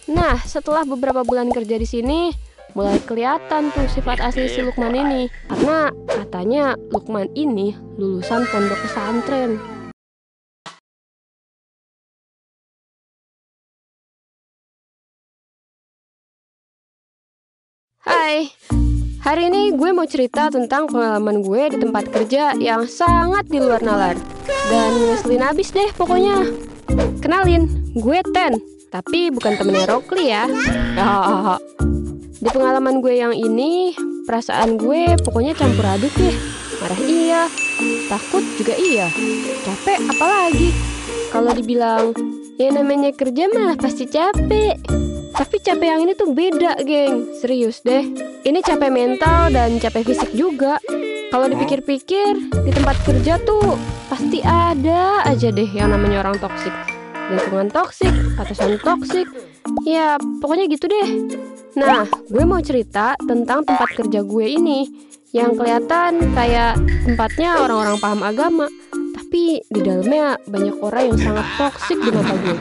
Nah, setelah beberapa bulan kerja di sini, mulai kelihatan tuh sifat asli si Lukman ini. Karena katanya Lukman ini lulusan pondok pesantren. Hai, hari ini gue mau cerita tentang pengalaman gue di tempat kerja yang sangat di luar nalar. Dan ngeselin abis deh pokoknya. Kenalin, gue Ten, tapi bukan temennya Rockly ya. Hahaha. Di pengalaman gue yang ini, perasaan gue pokoknya campur aduk deh. Marah iya, takut juga iya, capek apalagi. Kalau dibilang, ya namanya kerja mah pasti capek. Tapi capek yang ini tuh beda, geng. Serius deh. Ini capek mental dan capek fisik juga. Kalau dipikir-pikir, di tempat kerja tuh pasti ada aja deh yang namanya orang toksik. Lingkungan toksik, atasan toksik. Ya, pokoknya gitu deh. Nah, gue mau cerita tentang tempat kerja gue ini yang kelihatan kayak tempatnya orang-orang paham agama. Tapi di dalamnya banyak orang yang sangat toksik di mata gue.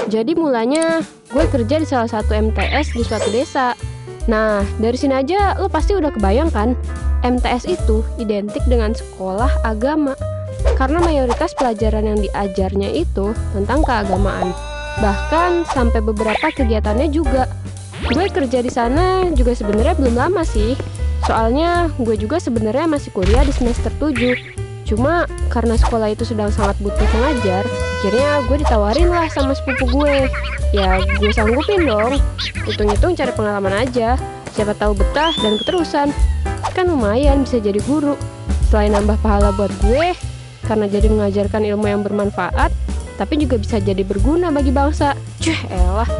Jadi mulanya gue kerja di salah satu MTS di suatu desa. Nah, dari sini aja lo pasti udah kebayang kan, MTS itu identik dengan sekolah agama. Karena mayoritas pelajaran yang diajarnya itu tentang keagamaan. Bahkan sampai beberapa kegiatannya juga. Gue kerja di sana juga sebenarnya belum lama sih. Soalnya gue juga sebenarnya masih kuliah di semester 7. Cuma karena sekolah itu sedang sangat butuh pengajar, akhirnya gue ditawarin lah sama sepupu gue. Ya gue sanggupin dong, hitung-hitung cari pengalaman aja. Siapa tahu betah dan keterusan. Kan lumayan bisa jadi guru. Selain nambah pahala buat gue, karena jadi mengajarkan ilmu yang bermanfaat, tapi juga bisa jadi berguna bagi bangsa. Elah,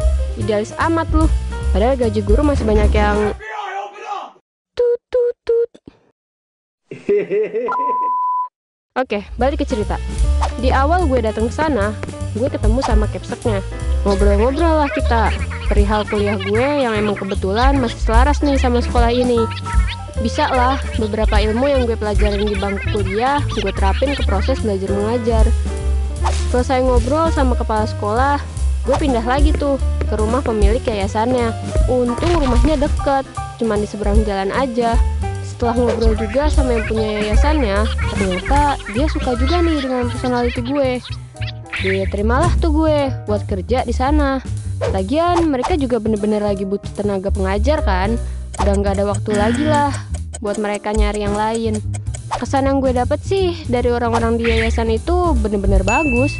idealis amat lu. Padahal gaji guru masih banyak yang tut tut tut. Oke, balik ke cerita. Di awal gue datang ke sana, gue ketemu sama capseknya. Ngobrol-ngobrol lah kita perihal kuliah gue yang emang kebetulan masih selaras nih sama sekolah ini. Bisa lah beberapa ilmu yang gue pelajarin di bangku kuliah gue terapin ke proses belajar mengajar. Selesai ngobrol sama kepala sekolah, gue pindah lagi tuh ke rumah pemilik yayasannya. Untung rumahnya deket, cuman di seberang jalan aja. Setelah ngobrol juga sama yang punya yayasannya, ternyata dia suka juga nih dengan personality gue. Terimalah tuh gue buat kerja di sana. Lagian mereka juga bener-bener lagi butuh tenaga pengajar kan. Udah nggak ada waktu lagi lah buat mereka nyari yang lain. Kesan yang gue dapet sih dari orang-orang di yayasan itu bener-bener bagus.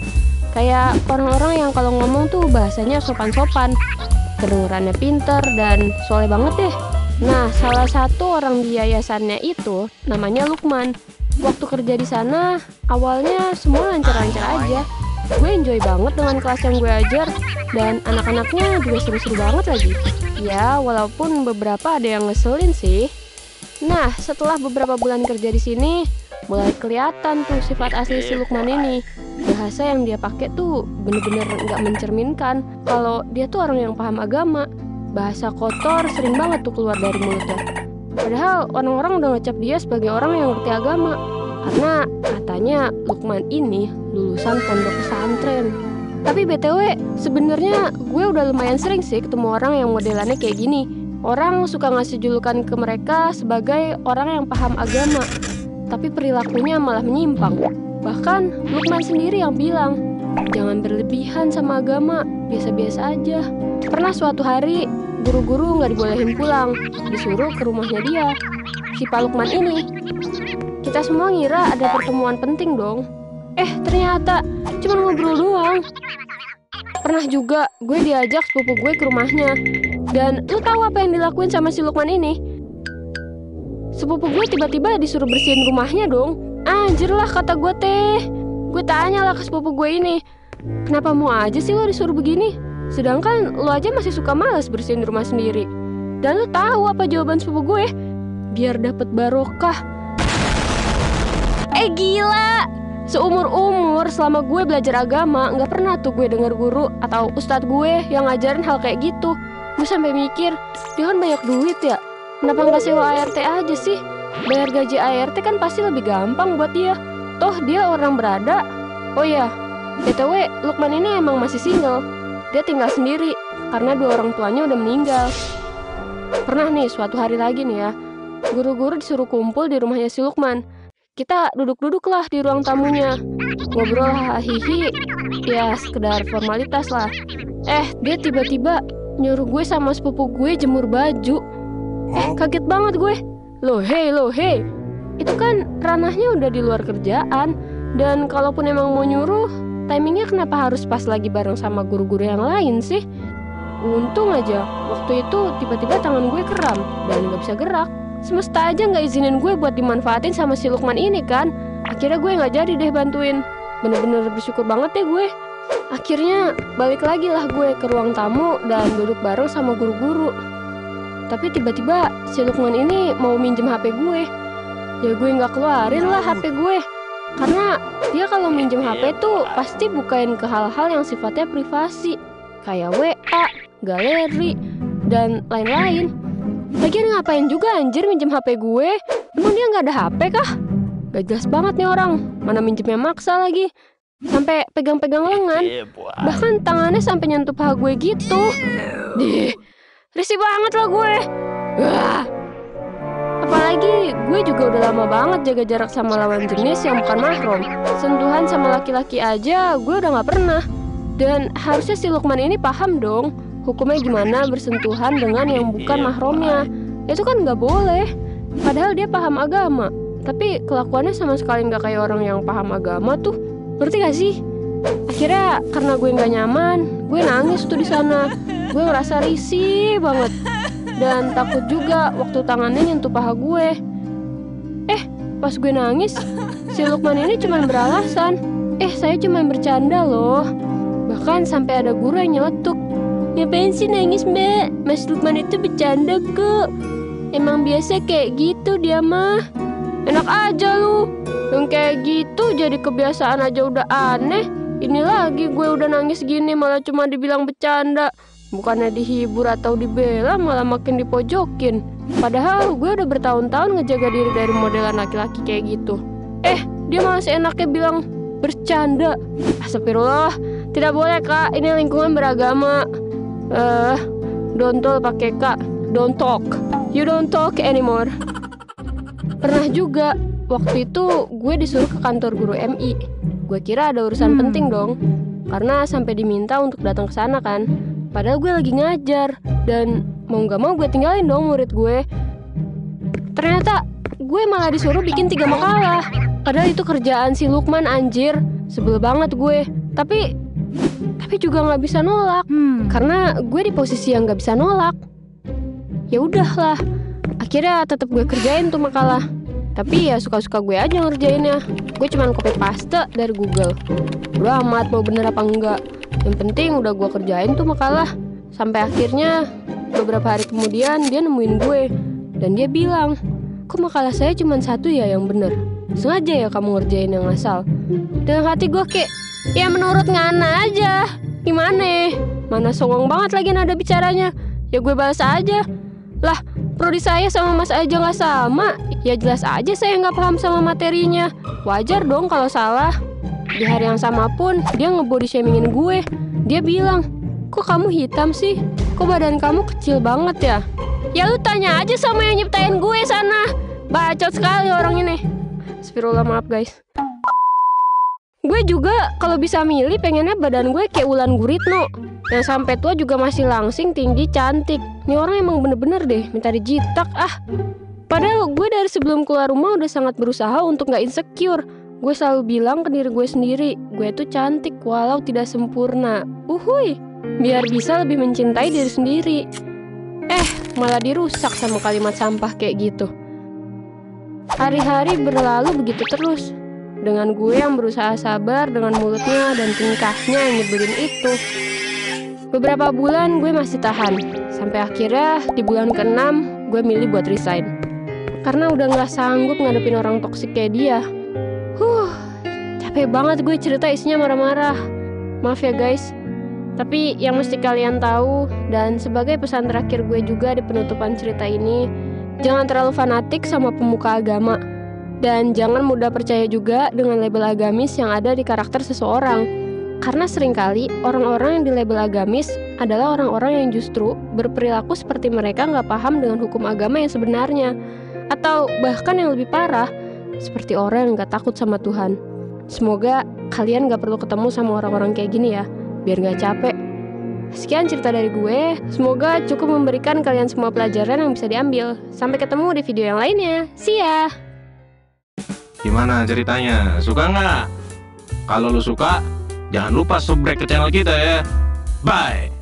Kayak orang-orang yang kalau ngomong tuh bahasanya sopan-sopan, kedengerannya pinter dan soleh banget deh. Nah, salah satu orang di yayasannya itu namanya Lukman. Waktu kerja di sana, awalnya semua lancar-lancar aja. Gue enjoy banget dengan kelas yang gue ajar, dan anak-anaknya juga seru-seru banget lagi. Ya, walaupun beberapa ada yang ngeselin sih. Nah, setelah beberapa bulan kerja di sini, mulai kelihatan tuh sifat asli si Lukman ini. Bahasa yang dia pakai tuh bener-bener nggak mencerminkan kalau dia tuh orang yang paham agama. Bahasa kotor sering banget tuh keluar dari mulutnya. Padahal orang-orang udah ngecap dia sebagai orang yang ngerti agama. Karena katanya Lukman ini lulusan pondok pesantren. Tapi BTW, sebenarnya gue udah lumayan sering sih ketemu orang yang modelannya kayak gini. Orang suka ngasih julukan ke mereka sebagai orang yang paham agama, tapi perilakunya malah menyimpang. Bahkan Lukman sendiri yang bilang, jangan berlebihan sama agama, biasa-biasa aja. Pernah suatu hari, guru-guru nggak dibolehin pulang, disuruh ke rumahnya dia, si Pak Lukman ini. Kita semua ngira ada pertemuan penting dong. Ternyata cuma ngobrol doang. Pernah juga gue diajak sepupu gue ke rumahnya. Dan lu tahu apa yang dilakuin sama si Lukman ini? Sepupu gue tiba-tiba disuruh bersihin rumahnya dong. Anjir lah kata gue teh. Gue tanya lah ke sepupu gue ini, kenapa mau aja sih lo disuruh begini? Sedangkan lo aja masih suka malas bersihin rumah sendiri. Dan lo tahu apa jawaban sepupu gue? Biar dapet barokah. Gila! Seumur-umur selama gue belajar agama, gak pernah tuh gue denger guru atau ustadz gue yang ngajarin hal kayak gitu. Gue sampai mikir, dia kan banyak duit ya, kenapa gak sewa ART aja sih? Bayar gaji ART kan pasti lebih gampang buat dia. Toh dia orang berada. Oh iya, BTW Lukman ini emang masih single. Dia tinggal sendiri karena dua orang tuanya udah meninggal. Pernah nih suatu hari lagi nih ya, guru-guru disuruh kumpul di rumahnya si Lukman. Kita duduk-duduklah di ruang tamunya, ngobrol hahihi, ya sekedar formalitas lah. Dia tiba-tiba nyuruh gue sama sepupu gue jemur baju. Kaget banget gue. Loh hei, itu kan ranahnya udah di luar kerjaan. Dan kalaupun emang mau nyuruh, timingnya kenapa harus pas lagi bareng sama guru-guru yang lain sih? Untung aja, waktu itu tiba-tiba tangan gue kram dan gak bisa gerak. Semesta aja gak izinin gue buat dimanfaatin sama si Lukman ini kan. Akhirnya gue gak jadi deh bantuin. Bener-bener bersyukur banget deh gue. Akhirnya balik lagi lah gue ke ruang tamu dan duduk bareng sama guru-guru. Tapi tiba-tiba si Lukman ini mau minjem HP gue. Ya gue gak keluarin lah HP gue. Karena dia kalau minjem HP tuh pasti bukain ke hal-hal yang sifatnya privasi, kayak WA, galeri, dan lain-lain. Lagian ngapain juga anjir minjem HP gue? Emang dia gak ada HP kah? Gak jelas banget nih orang. Mana minjemnya maksa lagi. Sampai pegang-pegang lengan. Bahkan tangannya sampai nyentuh paha gue gitu. Risih banget lah gue. Apalagi gue juga udah lama banget jaga jarak sama lawan jenis yang bukan mahram. Sentuhan sama laki-laki aja gue udah gak pernah. Dan harusnya si Lukman ini paham dong hukumnya gimana bersentuhan dengan yang bukan mahramnya. Itu kan gak boleh. Padahal dia paham agama, tapi kelakuannya sama sekali gak kayak orang yang paham agama tuh. Ngerti gak sih? Akhirnya karena gue gak nyaman, gue nangis tuh di sana. Gue ngerasa risih banget dan takut juga waktu tangannya nyentuh paha gue. Pas gue nangis, si Lukman ini cuma beralasan, saya cuma bercanda loh. Bahkan sampai ada guru yang nyeletuk, ngapain sih nangis mbak? Mas Lukman itu bercanda kok. Emang biasa kayak gitu dia mah. Enak aja lu. Yang kayak gitu jadi kebiasaan aja udah aneh. Ini lagi gue udah nangis gini malah cuma dibilang bercanda. Bukannya dihibur atau dibela malah makin dipojokin. Padahal gue udah bertahun-tahun ngejaga diri dari modelan laki-laki kayak gitu. Dia malah seenaknya bilang bercanda. Astagfirullah. Tidak boleh kak, ini lingkungan beragama. Don't pakai kak. Don't talk. You don't talk anymore. Pernah juga, waktu itu gue disuruh ke kantor guru MI. Gue kira ada urusan penting dong, karena sampai diminta untuk datang ke sana kan. Padahal gue lagi ngajar, dan mau gak mau gue tinggalin dong murid gue. Ternyata gue malah disuruh bikin 3 makalah. Padahal itu kerjaan si Lukman anjir. Sebel banget gue. Tapi juga gak bisa nolak, karena gue di posisi yang gak bisa nolak. Ya udahlah, akhirnya tetap gue kerjain tuh makalah. Tapi ya suka-suka gue aja ngerjainnya. Gue cuman copy paste dari Google. Udah amat mau bener apa enggak. Yang penting udah gue kerjain tuh makalah. Sampai akhirnya beberapa hari kemudian dia nemuin gue. Dan dia bilang, kok makalah saya cuman 1 ya yang bener? Sengaja ya kamu ngerjain yang asal? Dengan hati gue kayak, ya menurut ngana aja. Gimana? Mana songong banget lagi nada bicaranya. Ya gue balas aja. Lah, prodi saya sama mas aja gak sama. Ya jelas aja saya gak paham sama materinya. Wajar dong kalau salah. Di hari yang sama pun dia nge-body shamingin gue. Dia bilang, kok kamu hitam sih? Kok badan kamu kecil banget ya? Ya lu tanya aja sama yang nyiptain gue sana. Bacot sekali orang ini. Astagfirullah, maaf guys. Gue juga kalau bisa milih pengennya badan gue kayak Wulan Guritno, yang sampai tua juga masih langsing, tinggi, cantik. Nih orang emang bener-bener deh minta dijitak ah. Padahal gue dari sebelum keluar rumah udah sangat berusaha untuk gak insecure. Gue selalu bilang ke diri gue sendiri, gue tuh cantik walau tidak sempurna. Biar bisa lebih mencintai diri sendiri. Malah dirusak sama kalimat sampah kayak gitu. Hari-hari berlalu begitu terus, dengan gue yang berusaha sabar dengan mulutnya dan tingkahnya yang nyebelin itu. Beberapa bulan gue masih tahan, sampai akhirnya di bulan ke-6 gue milih buat resign. Karena udah gak sanggup ngadepin orang toksik kayak dia. Capek banget gue cerita isinya marah-marah. Maaf ya guys. Tapi yang mesti kalian tahu, dan sebagai pesan terakhir gue juga di penutupan cerita ini, jangan terlalu fanatik sama pemuka agama. Dan jangan mudah percaya juga dengan label agamis yang ada di karakter seseorang. Karena seringkali orang-orang yang di label agamis adalah orang-orang yang justru berperilaku seperti mereka nggak paham dengan hukum agama yang sebenarnya. Atau bahkan yang lebih parah, seperti orang yang nggak takut sama Tuhan. Semoga kalian nggak perlu ketemu sama orang-orang kayak gini ya, biar nggak capek. Sekian cerita dari gue, semoga cukup memberikan kalian semua pelajaran yang bisa diambil. Sampai ketemu di video yang lainnya, see ya! Gimana ceritanya? Suka nggak? Kalau lu suka, jangan lupa subscribe ke channel kita ya. Bye!